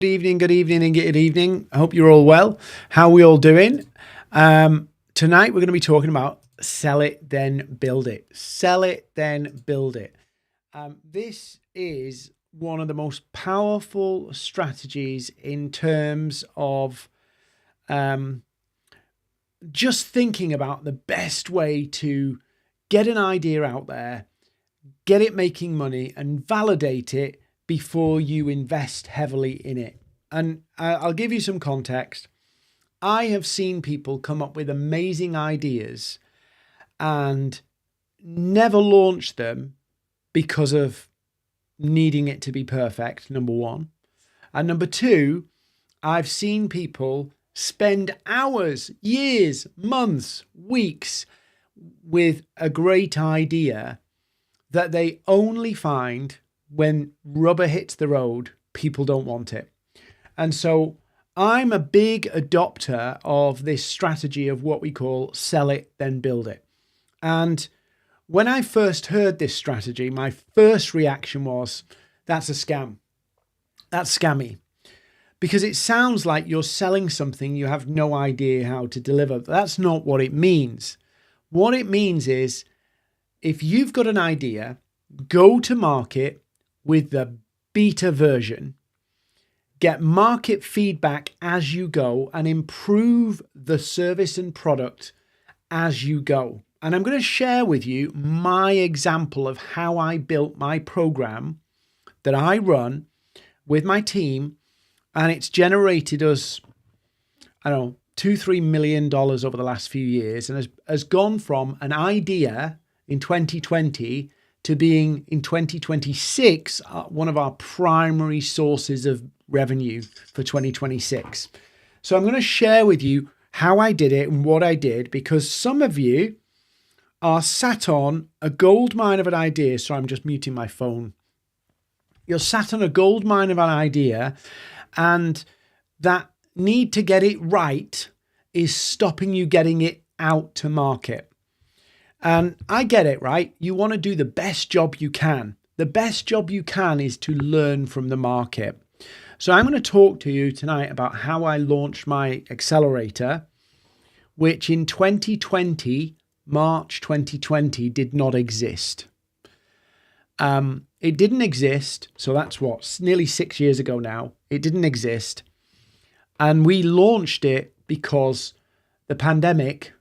Good evening, and good evening. I hope you're all well. How are we all doing? Tonight we're going to be talking about sell it, then build it. Sell it, then build it. This is one of the most powerful strategies in terms of just thinking about the best way to get an idea out there, get it making money, and validate it before you invest heavily in it. And I'll give you some context. I have seen people come up with amazing ideas and never launch them because of needing it to be perfect, number one. And number two, I've seen people spend hours, years, months, weeks with a great idea that they only find when rubber hits the road, people don't want it. And so I'm a big adopter of this strategy of what we call sell it, then build it. And when I first heard this strategy, my first reaction was, that's a scam. That's scammy. Because it sounds like you're selling something you have no idea how to deliver. That's not what it means. What it means is, if you've got an idea, go to market with the beta version, get market feedback as you go, and improve the service and product as you go. And I'm going to share with you my example of how I built my program that I run with my team. And it's generated us, $2-3 million over the last few years, and has gone from an idea in 2020 to being in 2026 one of our primary sources of revenue for 2026. So I'm going to share with you how I did it and what I did, because some of you are sat on a gold mine of an idea. So I'm just muting my phone. You're sat on a gold mine of an idea, and that need to get it right is stopping you getting it out to market. And I get it, right? You want to do the best job you can. The best job you can is to learn from the market. So I'm going to talk to you tonight about how I launched my accelerator, which in 2020, March 2020, did not exist. It didn't exist. So that's nearly 6 years ago now. It didn't exist. And we launched it because the pandemic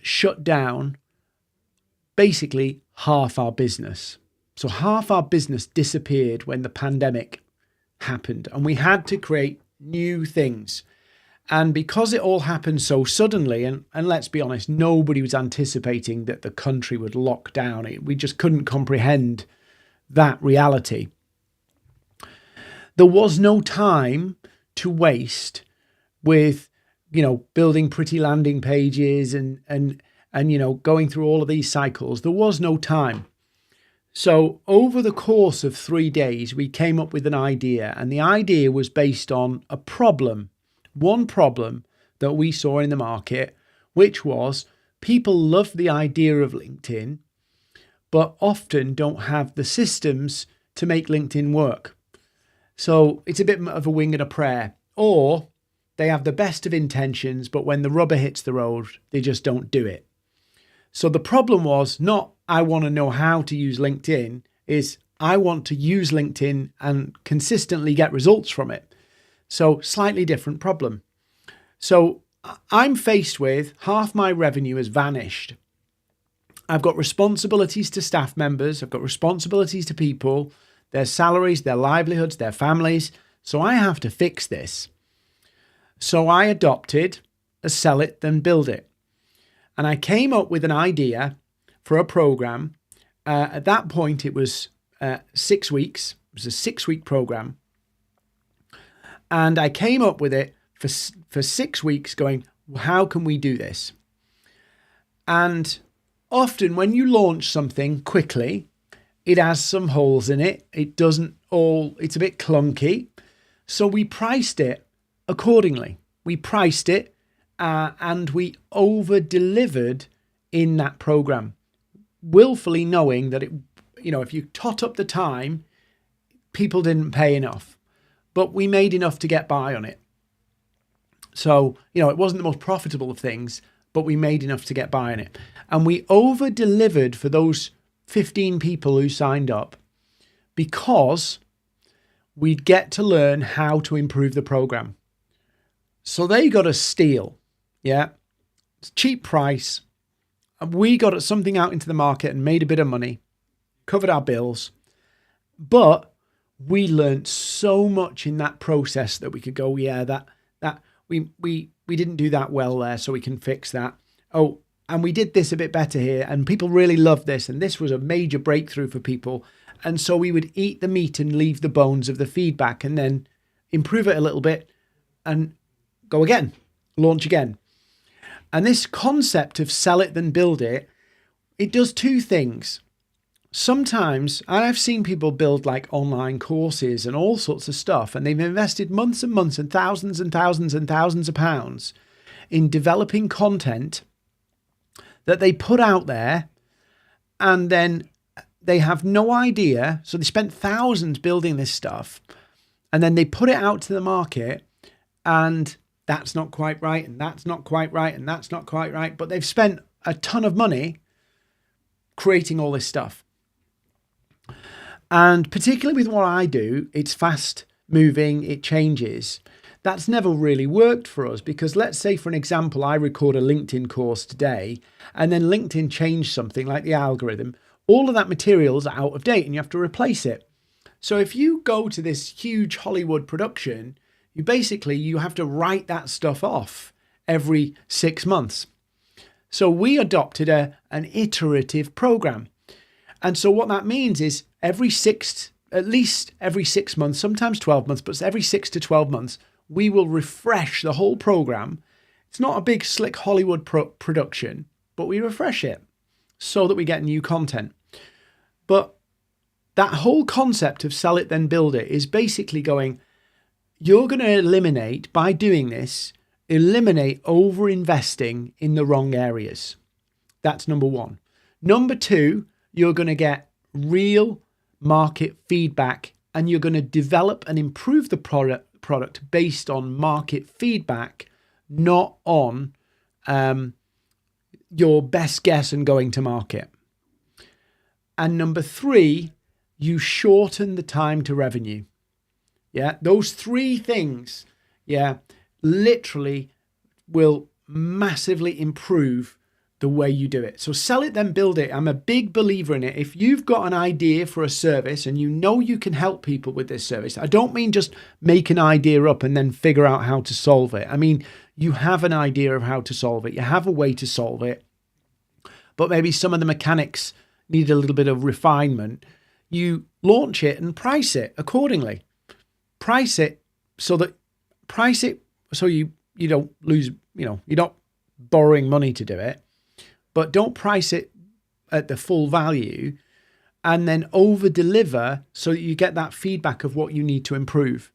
shut down basically half our business. So half our business disappeared when the pandemic happened, and we had to create new things. And because it all happened so suddenly, and let's be honest, nobody was anticipating that the country would lock down. We just couldn't comprehend that reality. There was no time to waste with, building pretty landing pages and going through all of these cycles. There was no time. So over the course of 3 days, we came up with an idea, and the idea was based on a problem. One problem that we saw in the market, which was people love the idea of LinkedIn, but often don't have the systems to make LinkedIn work. So it's a bit of a wing and a prayer, or they have the best of intentions, but when the rubber hits the road, they just don't do it. So the problem was not, I want to know how to use LinkedIn, is I want to use LinkedIn and consistently get results from it. So slightly different problem. So I'm faced with half my revenue has vanished. I've got responsibilities to staff members. I've got responsibilities to people, their salaries, their livelihoods, their families. So I have to fix this. So I adopted a sell it, then build it. And I came up with an idea for a program. At that point, it was 6 weeks. It was a 6-week program. And I came up with it for 6 weeks going, how can we do this? And often when you launch something quickly, it has some holes in it. It's a bit clunky. So we priced it accordingly. We priced it and we over-delivered in that program, willfully knowing that if you tot up the time, people didn't pay enough. but we made enough to get by on it. So, it wasn't the most profitable of things, but we made enough to get by on it. And we over-delivered for those 15 people who signed up because we'd get to learn how to improve the program. So they got a steal. Yeah. It's cheap price. And we got something out into the market and made a bit of money, covered our bills. But we learned so much in that process that we could go, yeah, that we didn't do that well there, so we can fix that. Oh, and we did this a bit better here, and people really loved this, and this was a major breakthrough for people. And so we would eat the meat and leave the bones of the feedback, and then improve it a little bit and go again, launch again. And this concept of sell it then build it, it does two things. Sometimes I've seen people build like online courses and all sorts of stuff, and they've invested months and months and thousands and thousands and thousands of pounds in developing content that they put out there, and then they have no idea. So they spent thousands building this stuff, and then they put it out to the market, and that's not quite right, and that's not quite right, and that's not quite right. But they've spent a ton of money creating all this stuff. And particularly with what I do, it's fast moving, it changes. That's never really worked for us, because let's say, for an example, I record a LinkedIn course today, and then LinkedIn changed something like the algorithm. All of that material is out of date and you have to replace it. So if you go to this huge Hollywood production, you have to write that stuff off every 6 months. So we adopted an iterative program. And so what that means is at least every 6 months, sometimes 12 months, but every 6 to 12 months, we will refresh the whole program. It's not a big slick Hollywood production, but we refresh it so that we get new content. But that whole concept of sell it, then build it is basically going, you're going to eliminate, by doing this, over investing in the wrong areas. That's number one. Number two, you're going to get real market feedback, and you're going to develop and improve the product based on market feedback, not on your best guess and going to market. And number three, you shorten the time to revenue. Yeah, those three things, literally will massively improve the way you do it. So sell it, then build it. I'm a big believer in it. If you've got an idea for a service and you know you can help people with this service, I don't mean just make an idea up and then figure out how to solve it. I mean, you have an idea of how to solve it. You have a way to solve it, but maybe some of the mechanics need a little bit of refinement. You launch it and price it accordingly. Price it so you don't lose, you're not borrowing money to do it, but don't price it at the full value, and then over deliver so that you get that feedback of what you need to improve.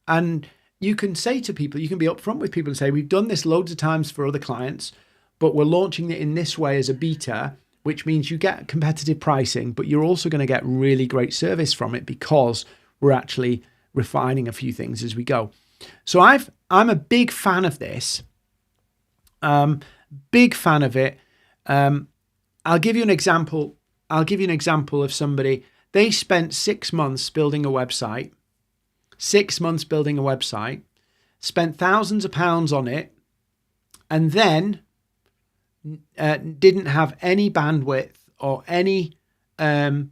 And you can say to people, you can be upfront with people and say, we've done this loads of times for other clients, but we're launching it in this way as a beta, which means you get competitive pricing, but you're also going to get really great service from it because we're actually refining a few things as we go. So I'm a big fan of this. Big fan of it. I'll give you an example. Of somebody. They spent 6 months building a website. 6 months building a website. Spent thousands of pounds on it, and then didn't have any bandwidth or any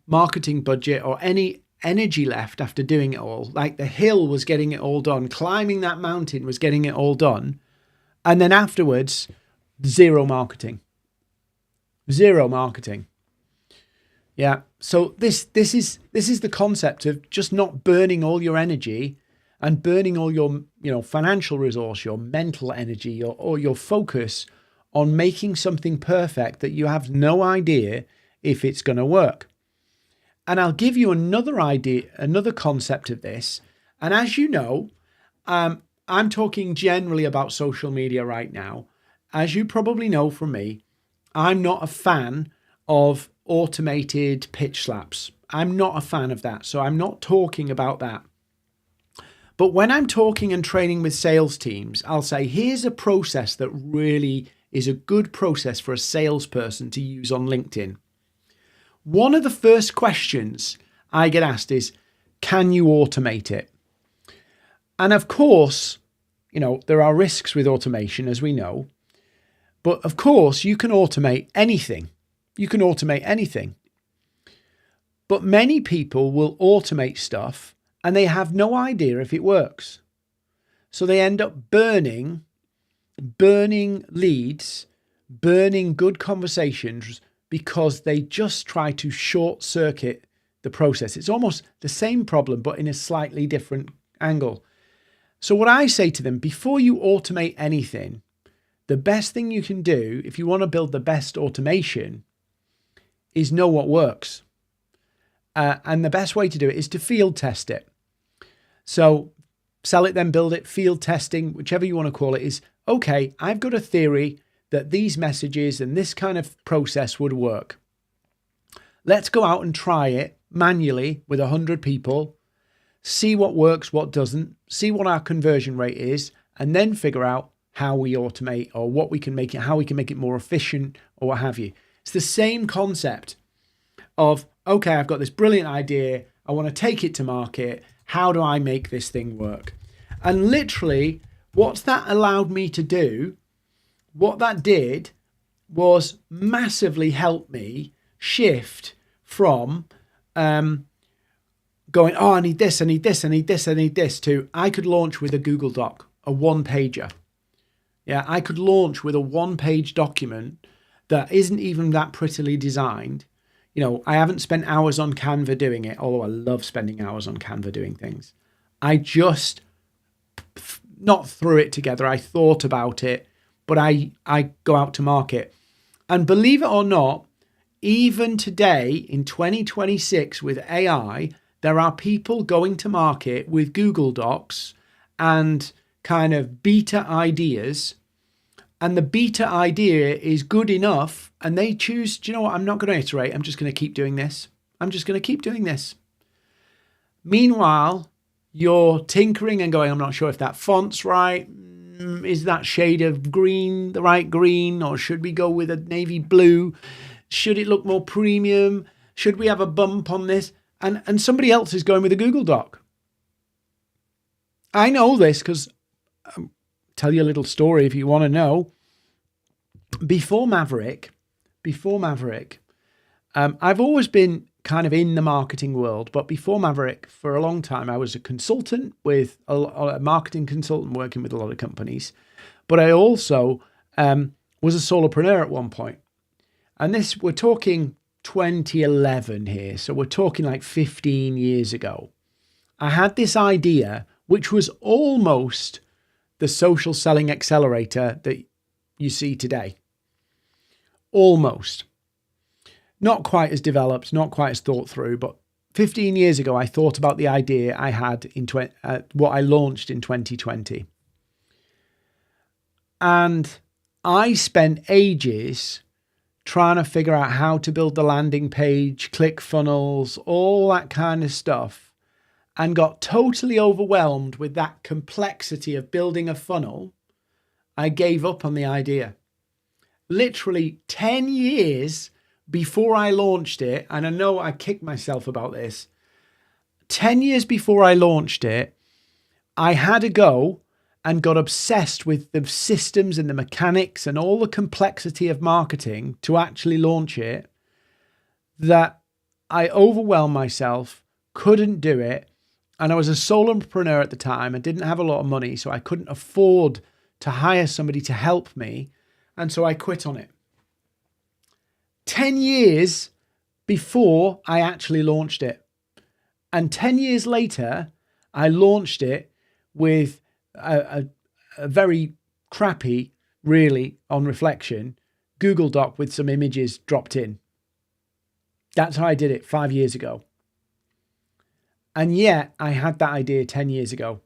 marketing budget or any energy left after doing it all. Like the hill was getting it all done. Climbing that mountain was getting it all done. And then afterwards, zero marketing. Yeah. So this is the concept of just not burning all your energy and burning all your, financial resource, your mental energy, or your focus on making something perfect that you have no idea if it's going to work. And I'll give you another idea, another concept of this. And as you know, I'm talking generally about social media right now. As you probably know from me, I'm not a fan of automated pitch slaps. I'm not a fan of that. So I'm not talking about that. But when I'm talking and training with sales teams, I'll say, here's a process that really is a good process for a salesperson to use on LinkedIn. One of the first questions I get asked is, can you automate it? And of course, there are risks with automation, as we know. But of course, you can automate anything. You can automate anything. But many people will automate stuff and they have no idea if it works. So they end up burning leads, burning good conversations because they just try to short circuit the process. It's almost the same problem, but in a slightly different angle. So what I say to them, before you automate anything, the best thing you can do if you want to build the best automation is know what works. And the best way to do it is to field test it. So sell it, then build it. Field testing, whichever you want to call it, is, okay, I've got a theory that these messages and this kind of process would work. Let's go out and try it manually with 100 people, see what works, what doesn't, see what our conversion rate is, and then figure out how we automate or what we can make it, how we can make it more efficient or what have you. It's the same concept of, okay, I've got this brilliant idea. I want to take it to market. How do I make this thing work? And literally what that allowed me to do, what that did was massively help me shift from going, oh, I need this, I need this, I need this, I need this, to I could launch with a Google Doc, a one-pager. Yeah, I could launch with a one-page document that isn't even that prettily designed. I haven't spent hours on Canva doing it, although I love spending hours on Canva doing things. I just not threw it together. I thought about it, but I go out to market. And believe it or not, even today in 2026 with AI, there are people going to market with Google Docs and kind of beta ideas. And the beta idea is good enough and they choose, do you know what? I'm not going to iterate. I'm just going to keep doing this. I'm just going to keep doing this. Meanwhile, you're tinkering and going, I'm not sure if that font's right. Is that shade of green the right green? Or should we go with a navy blue? Should it look more premium? Should we have a bump on this? And somebody else is going with a Google Doc. I know this because I'll tell you a little story if you want to know. Before Maverick, I've always been kind of in the marketing world, but before Maverick, for a long time, I was a consultant with a marketing consultant working with a lot of companies, but I also was a solopreneur at one point. And this, we're talking 2011 here. So we're talking like 15 years ago. I had this idea, which was almost the social selling accelerator that you see today. Almost. Not quite as developed, not quite as thought through, but 15 years ago, I thought about the idea I had in what I launched in 2020. And I spent ages trying to figure out how to build the landing page, click funnels, all that kind of stuff, and got totally overwhelmed with that complexity of building a funnel. I gave up on the idea. Literally 10 years before I launched it, and I know I kicked myself about this, 10 years before I launched it, I had a go and got obsessed with the systems and the mechanics and all the complexity of marketing to actually launch it, that I overwhelmed myself, couldn't do it. And I was a solopreneur at the time. I didn't have a lot of money, so I couldn't afford to hire somebody to help me. And so I quit on it. 10 years before I actually launched it. And 10 years later, I launched it with a very crappy, really, on reflection, Google Doc with some images dropped in. That's how I did it 5 years ago. And yet I had that idea 10 years ago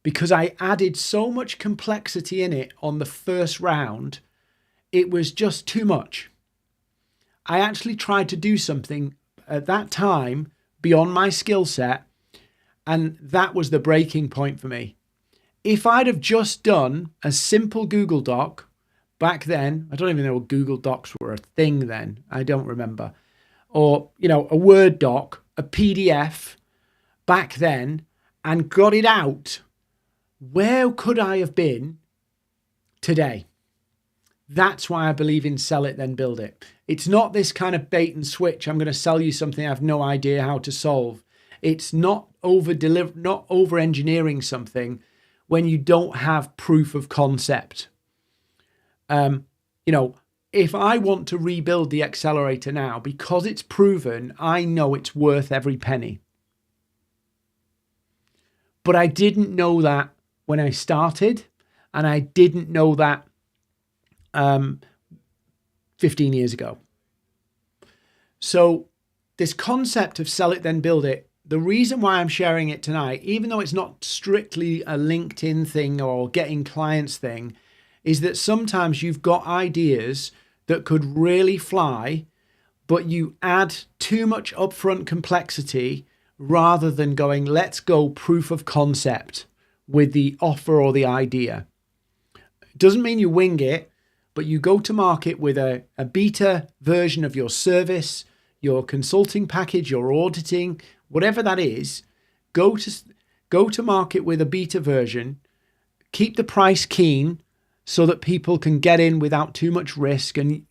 because I added so much complexity in it on the first round. It was just too much. I actually tried to do something at that time beyond my skill set. And that was the breaking point for me. If I'd have just done a simple Google Doc back then, I don't even know Google Docs were a thing then. I don't remember. Or, a Word doc, a PDF back then, and got it out, where could I have been today? That's why I believe in sell it, then build it. It's not this kind of bait and switch. I'm going to sell you something I have no idea how to solve. It's not over engineering something when you don't have proof of concept. If I want to rebuild the accelerator now, because it's proven, I know it's worth every penny. But I didn't know that when I started, and I didn't know that 15 years ago. So this concept of sell it, then build it, the reason why I'm sharing it tonight, even though it's not strictly a LinkedIn thing or getting clients thing, is that sometimes you've got ideas that could really fly, but you add too much upfront complexity rather than going, let's go proof of concept with the offer or the idea. It doesn't mean you wing it, but you go to market with a beta version of your service, your consulting package, your auditing, whatever that is. Go to market with a beta version, keep the price keen so that people can get in without too much risk. And,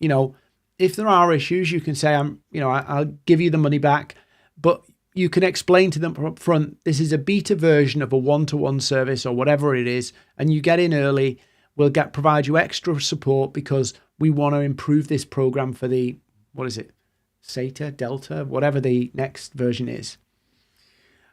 if there are issues, you can say, I'll give you the money back, but you can explain to them up front, this is a beta version of a one-to-one service or whatever it is. And you get in early, we'll provide you extra support because we want to improve this program for the, SATA, Delta, whatever the next version is.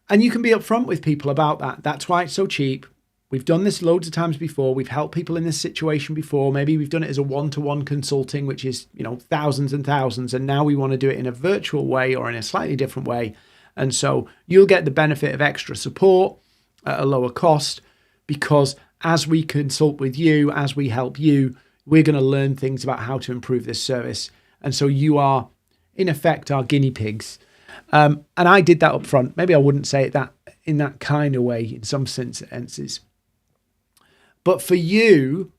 And you can be upfront with people about that. That's why it's so cheap. We've done this loads of times before. We've helped people in this situation before. Maybe we've done it as a one-to-one consulting, which is, thousands and thousands. And now we want to do it in a virtual way or in a slightly different way. And so you'll get the benefit of extra support at a lower cost, because as we consult with you, as we help you, we're going to learn things about how to improve this service. And so you are, in effect, our guinea pigs. And I did that up front. Maybe I wouldn't say it that in that kind of way in some senses. But for you,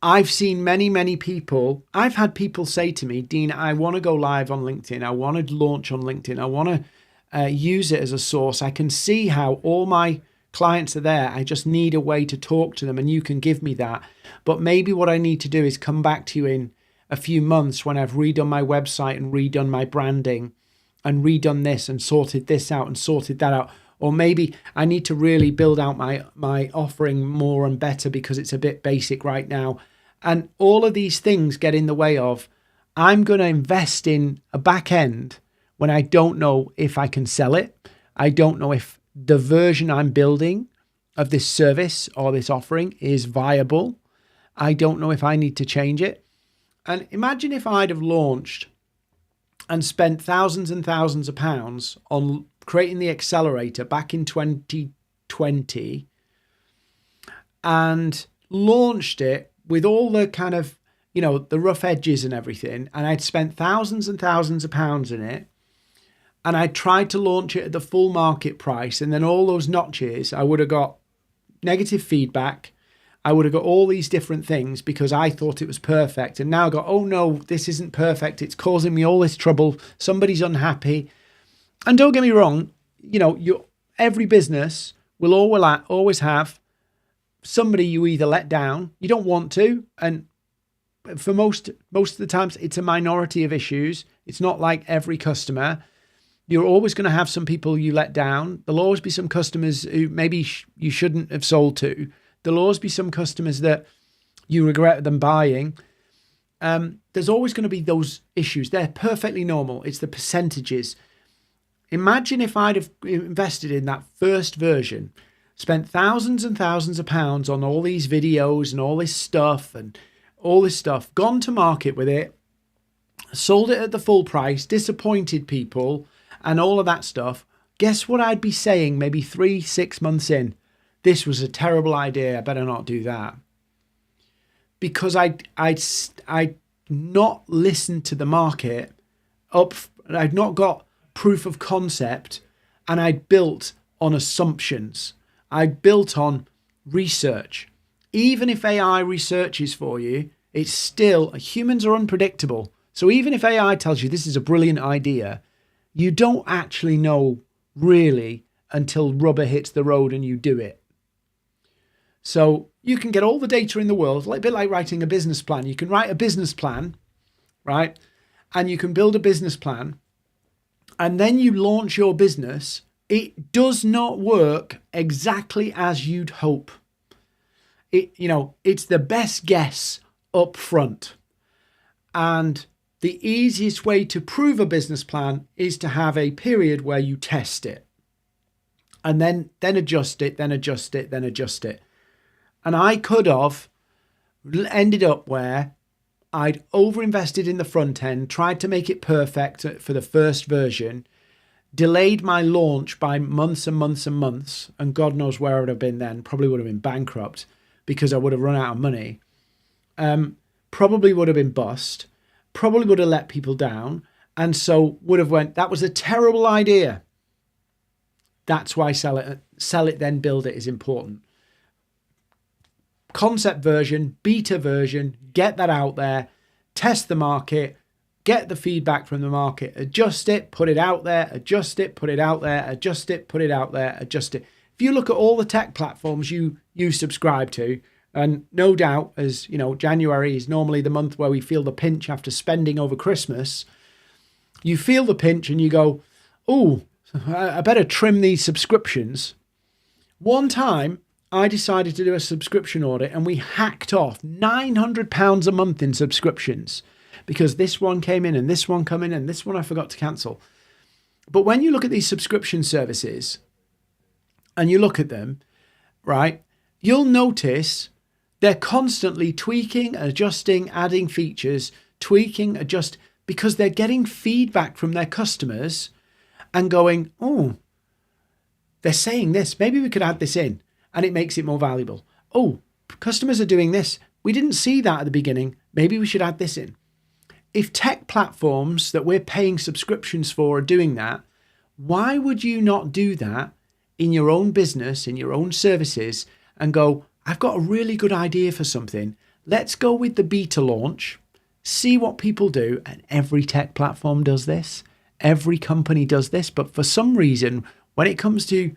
I've seen many, many people. I've had people say to me, Dean, I want to go live on LinkedIn. I want to launch on LinkedIn. I want to use it as a source. I can see how all my clients are there. I just need a way to talk to them, and you can give me that. But maybe what I need to do is come back to you in a few months when I've redone my website and redone my branding and redone this and sorted this out and sorted that out. Or maybe I need to really build out my offering more and better because it's a bit basic right now. And all of these things get in the way of, I'm going to invest in a back end when I don't know if I can sell it. I don't know if the version I'm building of this service or this offering is viable. I don't know if I need to change it. And imagine if I'd have launched and spent thousands and thousands of pounds on creating the accelerator back in 2020 and launched it with all the kind of, the rough edges and everything. And I'd spent thousands and thousands of pounds in it. And I tried to launch it at the full market price. And then all those notches, I would have got negative feedback. I would have got all these different things because I thought it was perfect. And now I go, oh no, this isn't perfect. It's causing me all this trouble. Somebody's unhappy. And don't get me wrong, every business will always have somebody you either let down, you don't want to. And for most of the times, it's a minority of issues. It's not like every customer. You're always going to have some people you let down. There'll always be some customers who maybe you shouldn't have sold to. There'll always be some customers that you regret them buying. There's always going to be those issues. They're perfectly normal. It's the percentages. Imagine if I'd have invested in that first version, spent thousands and thousands of pounds on all these videos and all this stuff, gone to market with it, sold it at the full price, disappointed people and all of that stuff. Guess what I'd be saying maybe 3-6 months in? This was a terrible idea. I better not do that. Because I'd not listened to the market I'd not got proof of concept and I built on assumptions. I built on research. Even if AI researches for you, it's still, humans are unpredictable. So even if AI tells you this is a brilliant idea, you don't actually know really until rubber hits the road and you do it. So you can get all the data in the world, a bit like writing a business plan. You can write a business plan, right? And you can build a business plan, and then you launch your business. It does not work exactly as you'd hope. It's the best guess up front. And the easiest way to prove a business plan is to have a period where you test it and then adjust it, then adjust it, then adjust it. And I could have ended up where I'd overinvested in the front end, tried to make it perfect for the first version, delayed my launch by months and months and months, and God knows where I would have been then. Probably would have been bankrupt because I would have run out of money. Probably would have been bust. Probably would have let people down, and so would have went, that was a terrible idea. That's why sell it, then build it is important. Concept version, beta version, get that out there, test the market, get the feedback from the market, adjust it, put it out there, adjust it, put it out there, adjust it, put it out there, adjust it. If you look at all the tech platforms you subscribe to, and no doubt, as you know, January is normally the month where we feel the pinch after spending over Christmas. You feel the pinch and you go, oh, I better trim these subscriptions. One time I decided to do a subscription audit and we hacked off £900 a month in subscriptions because this one came in and this one come in and this one I forgot to cancel. But when you look at these subscription services and you look at them, right, you'll notice they're constantly tweaking, adjusting, adding features, tweaking, adjust, because they're getting feedback from their customers and going, oh, they're saying this, maybe we could add this in, and it makes it more valuable. Oh, customers are doing this. We didn't see that at the beginning. Maybe we should add this in. If tech platforms that we're paying subscriptions for are doing that, why would you not do that in your own business, in your own services, and go, I've got a really good idea for something. Let's go with the beta launch, see what people do. And every tech platform does this. Every company does this. But for some reason, when it comes to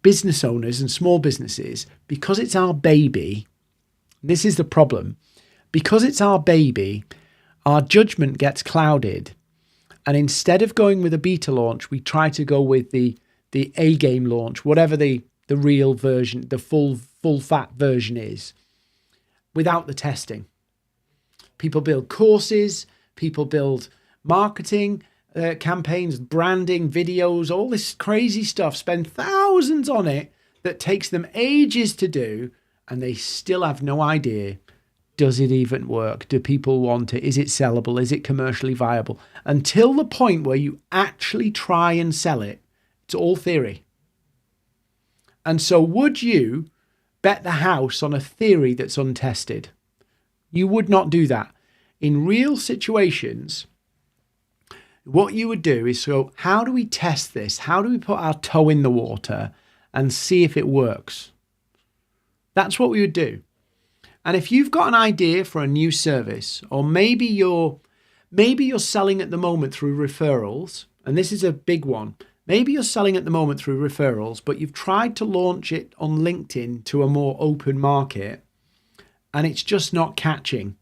business owners and small businesses, because it's our baby, this is the problem. Because it's our baby, our judgment gets clouded. And instead of going with a beta launch, we try to go with the A game launch, whatever the real version, the full fat version is, without the testing. People build courses, people build marketing campaigns, branding, videos, all this crazy stuff, spend thousands on it that takes them ages to do, and they still have no idea, does it even work? Do people want it? Is it sellable? Is it commercially viable? Until the point where you actually try and sell it, it's all theory. And so would you bet the house on a theory that's untested? You would not do that. In real situations, what you would do is go, how do we test this? How do we put our toe in the water and see if it works? That's what we would do. And if you've got an idea for a new service, or maybe you're selling at the moment through referrals, and this is a big one. Maybe you're selling at the moment through referrals, but you've tried to launch it on LinkedIn to a more open market and it's just not catching.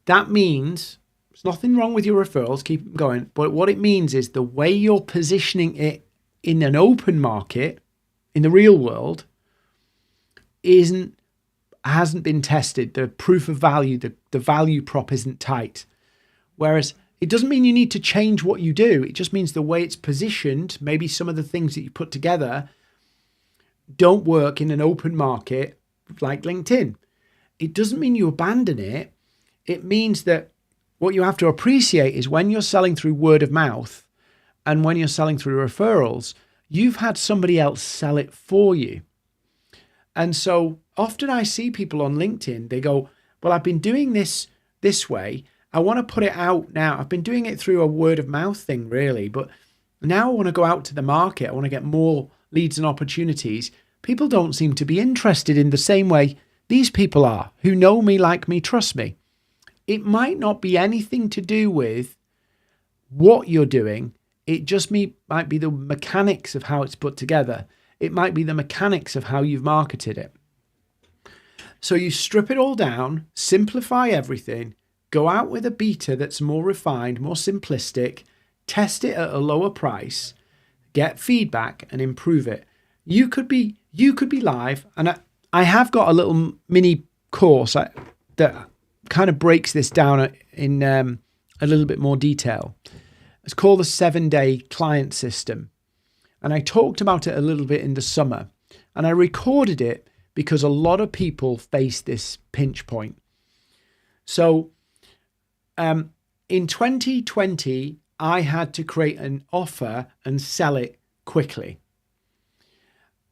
That means there's nothing wrong with your referrals, keep them going. But what it means is the way you're positioning it in an open market, in the real world, hasn't been tested. The proof of value, the value prop isn't tight. Whereas it doesn't mean you need to change what you do. It just means the way it's positioned, maybe some of the things that you put together don't work in an open market like LinkedIn. It doesn't mean you abandon it. It means that what you have to appreciate is when you're selling through word of mouth and when you're selling through referrals, you've had somebody else sell it for you. And so often I see people on LinkedIn, they go, well, I've been doing this way. I want to put it out now. I've been doing it through a word of mouth thing, really, but Now I want to go out to the market. I want to get more leads and opportunities. People don't seem to be interested in the same way these people are, who know me, like me, trust me. It might not be anything to do with what you're doing. It just might be the mechanics of how it's put together. It might be the mechanics of how you've marketed it. So you strip it all down, simplify everything, go out with a beta that's more refined, more simplistic, test it at a lower price, get feedback and improve it. You could be live, and I have got a little mini course that kind of breaks this down in a little bit more detail. It's called the 7-day client system. And I talked about it a little bit in the summer, and I recorded it because a lot of people face this pinch point. So in 2020, I had to create an offer and sell it quickly.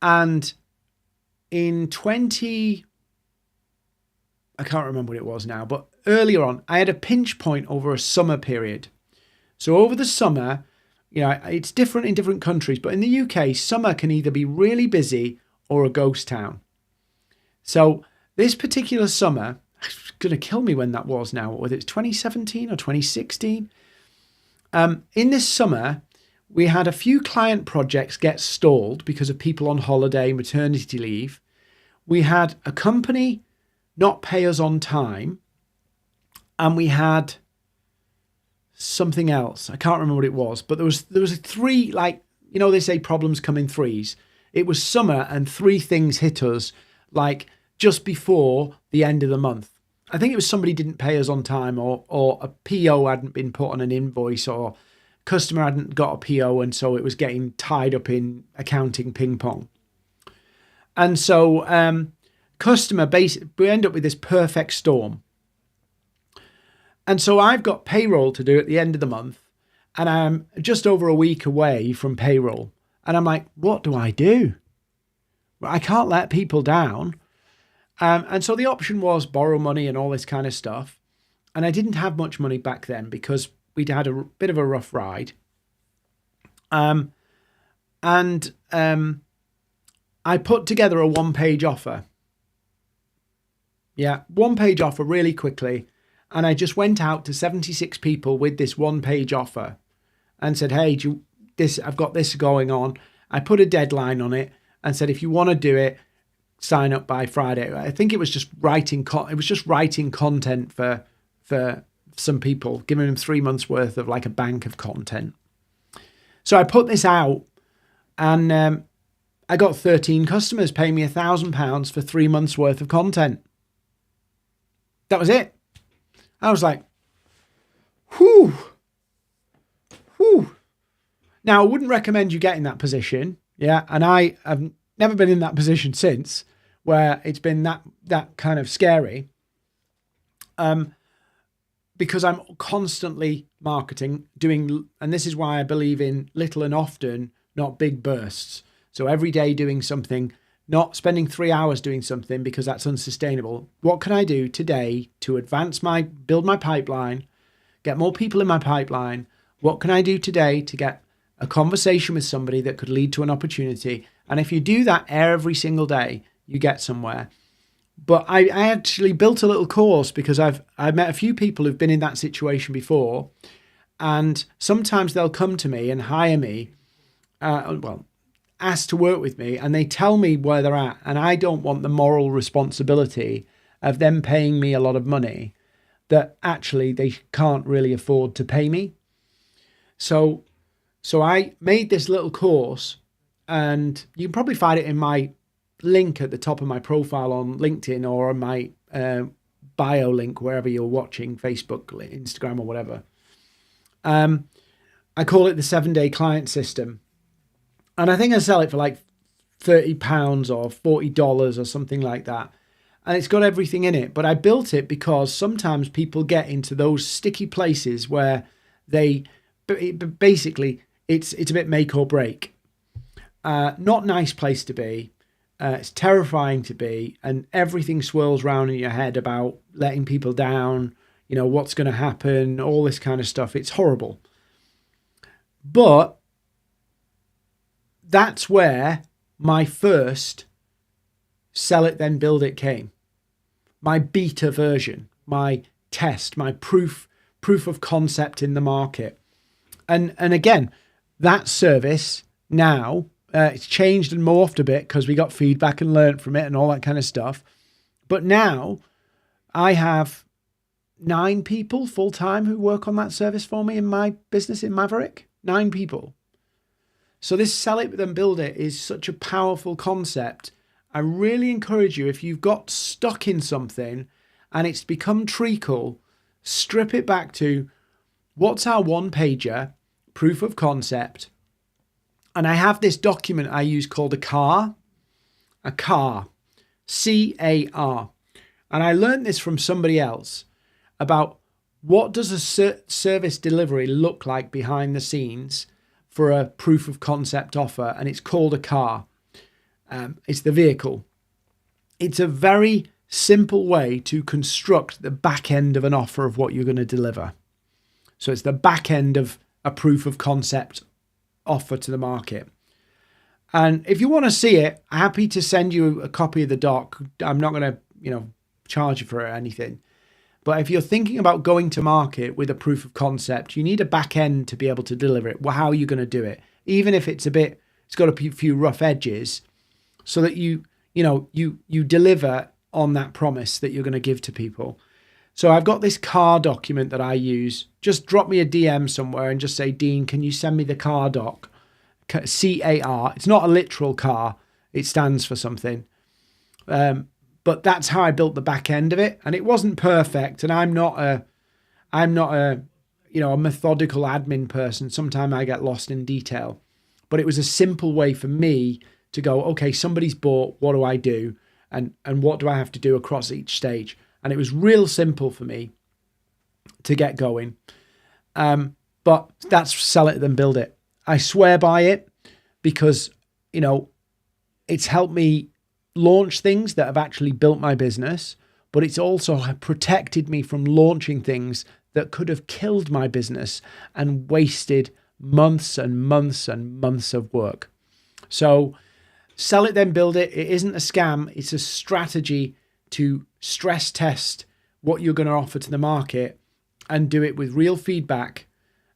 And in I can't remember what it was now, but earlier on, I had a pinch point over a summer period. So over the summer, it's different in different countries, but in the UK, summer can either be really busy or a ghost town. So this particular summer, it's going to kill me when that was now, whether it's 2017 or 2016. In this summer, we had a few client projects get stalled because of people on holiday, maternity leave. We had a company not pay us on time, and we had something else. I can't remember what it was, but there was a three, they say problems come in threes. It was summer and three things hit us just before the end of the month. I think it was somebody didn't pay us on time, or a PO hadn't been put on an invoice, or customer hadn't got a PO, and so it was getting tied up in accounting ping pong. And so we end up with this perfect storm. And so I've got payroll to do at the end of the month, and I'm just over a week away from payroll. And I'm like, what do I do? I can't let people down. And so the option was borrow money and all this kind of stuff. And I didn't have much money back then because we'd had a bit of a rough ride. I put together a one-page offer. Yeah, one-page offer really quickly. And I just went out to 76 people with this one-page offer and said, hey, I've got this going on. I put a deadline on it and said, if you want to do it, sign up by Friday. I think it was just writing content for some people, giving them 3 months worth of a bank of content. So I put this out, and I got 13 customers paying me £1,000 for 3 months worth of content. That was it. I was like, whew. Now, I wouldn't recommend you get in that position. Yeah. And I have never been in that position since, where it's been that kind of scary. Because I'm constantly marketing, and this is why I believe in little and often, not big bursts. So every day doing something, not spending 3 hours doing something because that's unsustainable. What can I do today to build my pipeline, get more people in my pipeline? What can I do today to get a conversation with somebody that could lead to an opportunity? And if you do that every single day, you get somewhere. But I actually built a little course because I've met a few people who've been in that situation before. And sometimes they'll come to me and hire me, ask to work with me, and they tell me where they're at. And I don't want the moral responsibility of them paying me a lot of money that actually they can't really afford to pay me. So I made this little course, and you can probably find it in my link at the top of my profile on LinkedIn, or on my bio link, wherever you're watching, Facebook, Instagram, or whatever. I call it the 7-day client system. And I think I sell it for £30 or $40 or something like that. And it's got everything in it. But I built it because sometimes people get into those sticky places where basically it's a bit make or break. Not nice place to be. It's terrifying to be. And everything swirls around in your head about letting people down, what's going to happen, all this kind of stuff. It's horrible. But that's where my first sell it, then build it came. My beta version, my test, my proof of concept in the market. And again, that service now, it's changed and morphed a bit because we got feedback and learned from it and all that kind of stuff. But now I have 9 people full-time who work on that service for me in my business in Maverick. 9 people. So this sell it, then build it is such a powerful concept. I really encourage you, if you've got stuck in something and it's become treacle, strip it back to what's our one-pager, proof of concept. And I have this document I use called a CAR, C-A-R. And I learned this from somebody else about what does a service delivery look like behind the scenes for a proof of concept offer. And it's called a CAR. It's the vehicle. It's a very simple way to construct the back end of an offer of what you're going to deliver. So it's the back end of a proof of concept offer to the market. And if you want to see it, I'm happy to send you a copy of the doc. I'm not going to, charge you for it or anything. But if you're thinking about going to market with a proof of concept, you need a back end to be able to deliver it. Well, how are you going to do it? Even if it's got a few rough edges, so that you deliver on that promise that you're going to give to people. So I've got this CAR document that I use. Just drop me a DM somewhere and just say, Dean, can you send me the CAR doc? C-A-R. It's not a literal car. It stands for something. But that's how I built the back end of it. And it wasn't perfect. And I'm not a methodical admin person. Sometimes I get lost in detail. But it was a simple way for me to go, okay, somebody's bought, what do I do? And what do I have to do across each stage? And it was real simple for me to get going. But that's sell it, then build it. I swear by it because, it's helped me launch things that have actually built my business, but it's also protected me from launching things that could have killed my business and wasted months and months and months of work. So sell it, then build it. It isn't a scam. It's a strategy to stress test what you're going to offer to the market and do it with real feedback,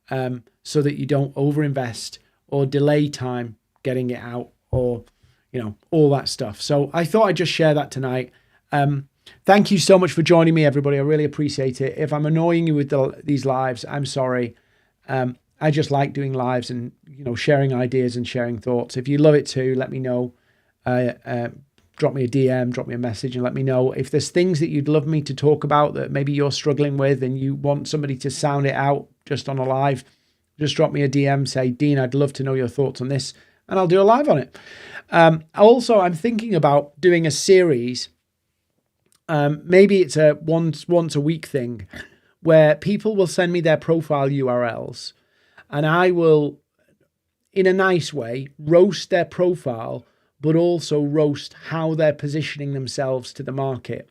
so that you don't overinvest or delay time getting it out or, all that stuff. So I thought I'd just share that tonight. Thank you so much for joining me, everybody. I really appreciate it. If I'm annoying you with these lives, I'm sorry. I just like doing lives and, sharing ideas and sharing thoughts. If you love it too, let me know. Drop me a DM, drop me a message and let me know. If there's things that you'd love me to talk about that maybe you're struggling with and you want somebody to sound it out just on a live, just drop me a DM, say, Dean, I'd love to know your thoughts on this, and I'll do a live on it. Also, I'm thinking about doing a series. Maybe it's a once a week thing where people will send me their profile URLs and I will, in a nice way, roast their profile, but also roast how they're positioning themselves to the market.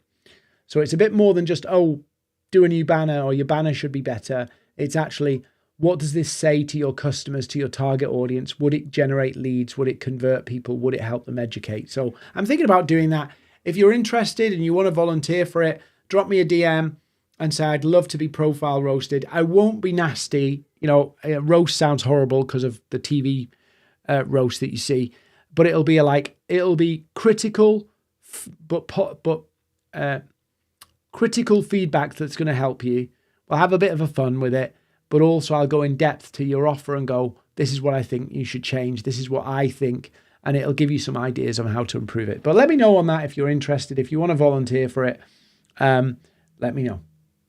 So it's a bit more than just, do a new banner or your banner should be better. It's actually, what does this say to your customers, to your target audience? Would it generate leads? Would it convert people? Would it help them educate? So I'm thinking about doing that. If you're interested and you want to volunteer for it, drop me a DM and say, I'd love to be profile roasted. I won't be nasty. Roast sounds horrible because of the TV roast that you see, but it'll be critical, but critical feedback that's going to help you. We'll have a bit of a fun with it, but also I'll go in depth to your offer and go, this is what I think you should change. This is what I think. And it'll give you some ideas on how to improve it. But let me know on that if you're interested. If you want to volunteer for it, let me know.